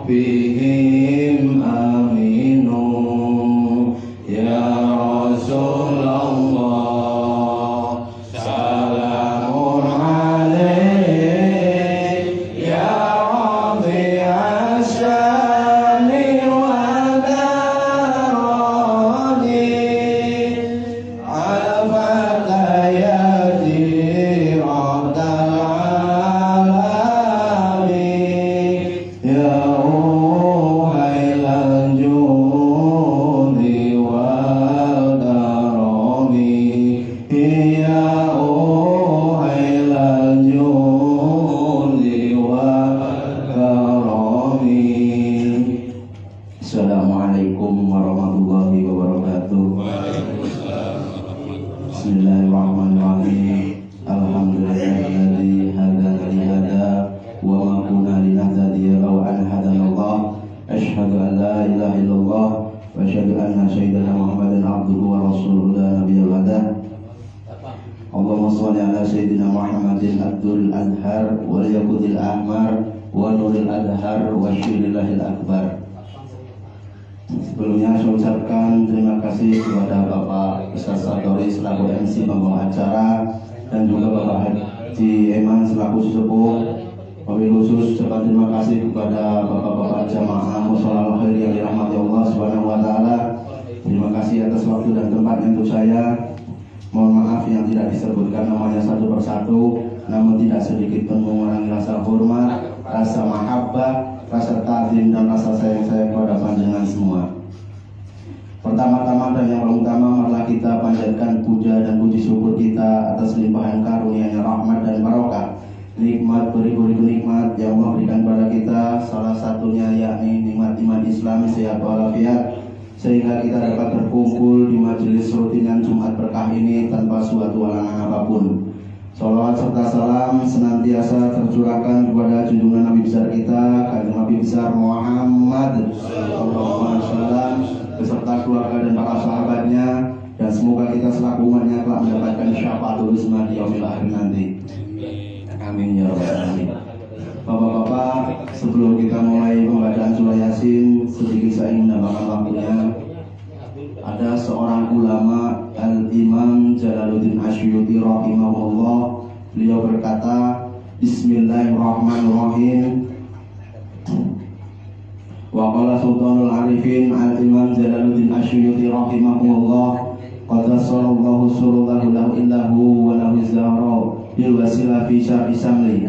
بهم آمنوا يا رسول الله سلام عليك يا ربيع الشان والدراني عفت يدي رب العالمين يا أهيل الجود والكرم يا أهيل الجود والكرم. Assalamualaikum warahmatullahi wabarakatuh. Bismillahirrahmanirrahim. Alhamdulillahilladzi hadana li hada wa ma kunna linahtadiya law an hadanallah. Asyhadu an la ilaha illallah wa asyhadu anna sayyidana Muhammadan abduhu wa rasuluhu la nabiyya ba'dah. Allahumma shalli ala sayyidina Muhammadin abdul azhar wal yaqudil ahmar wa nuril adhar wa syirillahil akbar. Sebelumnya saya ucapkan terima kasih kepada Bapak Ustaz Sadori selaku MC pembawa acara dan juga Bapak Haji Eman selaku sesepuh. Wabil khusus ucapkan terima kasih kepada Bapak-bapak jamaah mushola al-khair yang dirahmati Allah Subhanahu wa taala. Terima kasih atas waktu dan tempatnya untuk saya. Mohon maaf yang tidak disebutkan namanya satu persatu, namun tidak sedikit pun mengurangi rasa hormat, rasa mahabbah, rasa ta'zim dan rasa sayang saya kepada panjenengan semua. Pertama-tama dan yang paling utama, marilah kita panjatkan puja dan puji syukur kita atas limpahan karunia-Nya rahmat dan barokah, nikmat beri-beri nikmat yang Allah berikan kepada kita, salah satunya yakni nikmat iman Islam sehat walafiat, sehingga kita dapat berkumpul di majelis rutinan Jumat berkah ini tanpa suatu halangan apapun. Salawat serta salam senantiasa tercurahkan kepada junjungan Nabi besar kita, Kanjeng Nabi besar Muhammad sallallahu alaihi wasallam beserta keluarga dan para sahabatnya, dan semoga kita selaku umatnya telah mendapatkan syafaatul husna di yaumil akhir nanti. Amin ya rabbal alamin. Bapak-bapak, sebelum kita mulai pembacaan surah Yasin, sedikit saya ingin menambahkan waktunya. Ada seorang ulama, Al-Imam Jalaluddin Asyuyuti rahimahullah. Beliau berkata, Bismillahirrahmanirrahim. Wa qala Sultanul Arifin Al-Imam Jalaluddin Asyuyuti rahimahullah, qaddasallahu surullahu lahu illahu wa lahu zahra bil wasilah fi syar'i samli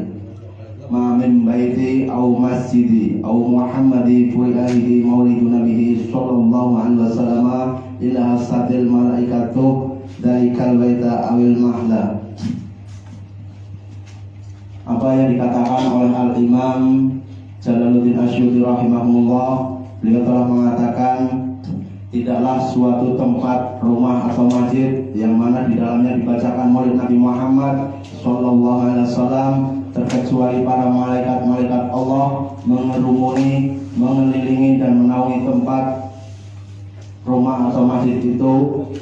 ma min baiti aw masjidi aw muhammadi fi alihi maulidu nabihi sallallahu alaihi wasallam ila hasadil malaikatu daikal baita awil mahla. Apa yang dikatakan oleh Al-Imam Jalaluddin Asyuyuti rahimahullah, beliau telah mengatakan, tidaklah suatu tempat, rumah atau masjid yang mana di dalamnya dibacakan maulid Nabi Muhammad sallallahu alaihi wasallam terkecuali para malaikat-malaikat Allah mengerumuni, mengelilingi dan menaungi tempat rumah atau masjid itu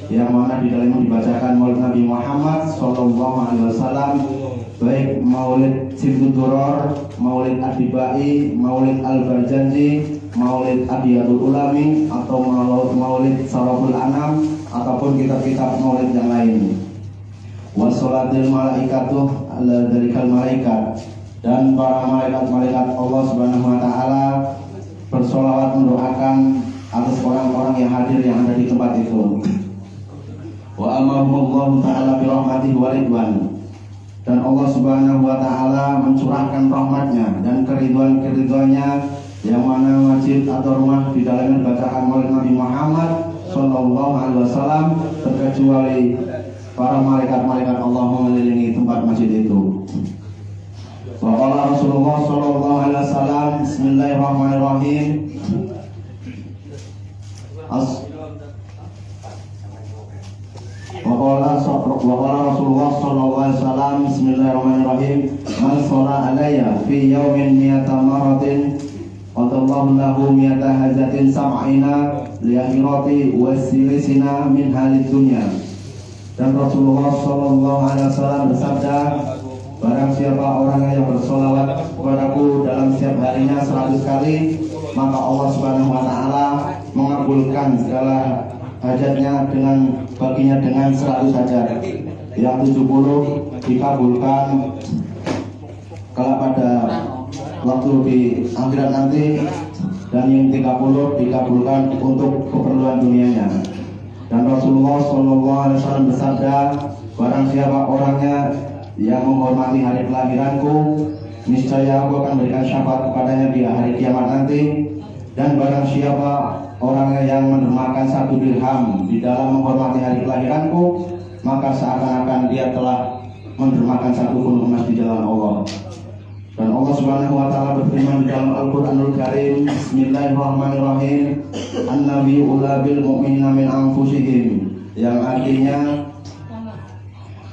yang mana di dalamnya dibacakan maulid Nabi Muhammad sallallahu alaihi wasallam, baik maulid Simtuduror, maulid Adibai, maulid Al-Barjanji, maulid Adiyatul Ulami, atau maulid Saraful Anam, ataupun kitab-kitab maulid yang lain. Wassalatil malaikatuh ala dalikal malaikat, dan para malaikat-malaikat Allah Subhanahu wa taala bersolawat mendoakan atas orang-orang yang hadir yang ada di tempat itu. Wa amarahullahu ta'ala bi rahmatihi wa ridwan, dan Allah Subhanahu wa taala mencurahkan rahmatnya dan keriduan-keriduannya yang mana masjid atau rumah di dalamnya dibacakan maulid Nabi Muhammad sallallahu alaihi wasallam, terkecuali para malaikat-malaikat Allah mengelilingi tempat masjid itu. Wa qala Rasulullah sallallahu alaihi wasallam, Bismillahirrahmanirrahim. Wa qala Rasulullah sallallahu alaihi wasallam, Bismillahirrahmanirrahim. Man shalla alayya fi yawmin mi'ata maratin qadallahu lahu mi'ata hajatin sam'ina li akhirati wasilisina min halid dunya. Dan Rasulullah sallallahu alaihi wasallam bersabda, Barang siapa orang yang bersolawat kepadaku dalam setiap harinya 100 kali, maka Allah Subhanahu wa Ta'ala mengabulkan segala hajatnya baginya dengan 100 hajat. Yang 70 dikabulkan kalau pada waktu di akhirat nanti, dan yang 30 dikabulkan untuk keperluan dunianya. Dan Rasulullah SAW bersabda, barang siapa orangnya yang menghormati hari kelahiranku, niscaya aku akan berikan syafaat kepadanya di hari kiamat nanti. Dan barang siapa orangnya yang mendermakan 1 dirham di dalam menghormati hari kelahiranku, maka seakan-akan dia telah mendermakan 1 pun emas di jalan Allah. Dan Allah Subhanahu wa Ta'ala berfirman di dalam Al-Qur'anul Karim, Bismillahirrahmanirrahim, An-Nabiyyu ula bil mu'minina min anfusihim, yang artinya,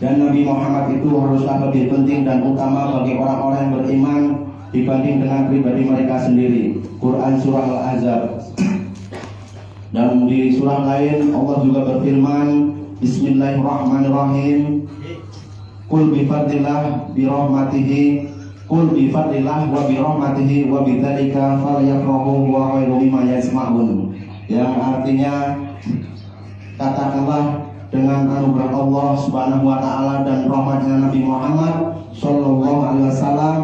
dan Nabi Muhammad itu haruslah lebih penting dan utama bagi orang-orang yang beriman dibanding dengan pribadi mereka sendiri. Quran Surah Al-Ahzab. Dan di surah lain Allah juga berfirman, Bismillahirrahmanirrahim, Qul bifadlillah birahmatihi, Qul bifadlillah wa birahmatihi wa bidzalika falyafrahu wa khairum mimma yasma'un, yang artinya, katakanlah dengan anugerah Allah Subhanahu wa Ta'ala dan rahmatnya Nabi Muhammad sallallahu alaihi wasallam,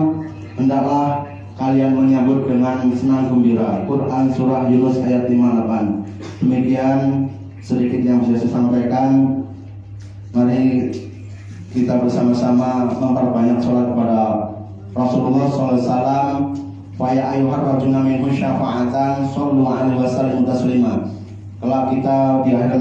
hendaklah kalian menyambut dengan senang gembira. Quran Surah Yunus ayat 58. Demikian sedikit yang bisa saya sampaikan. Mari kita bersama-sama memperbanyak sholat kepada Rasulullah SAW. Wa ya ayyuhar rajuluna minhu syafa'atan sallu alaihi wasallam taslima. Kalau kita di akhir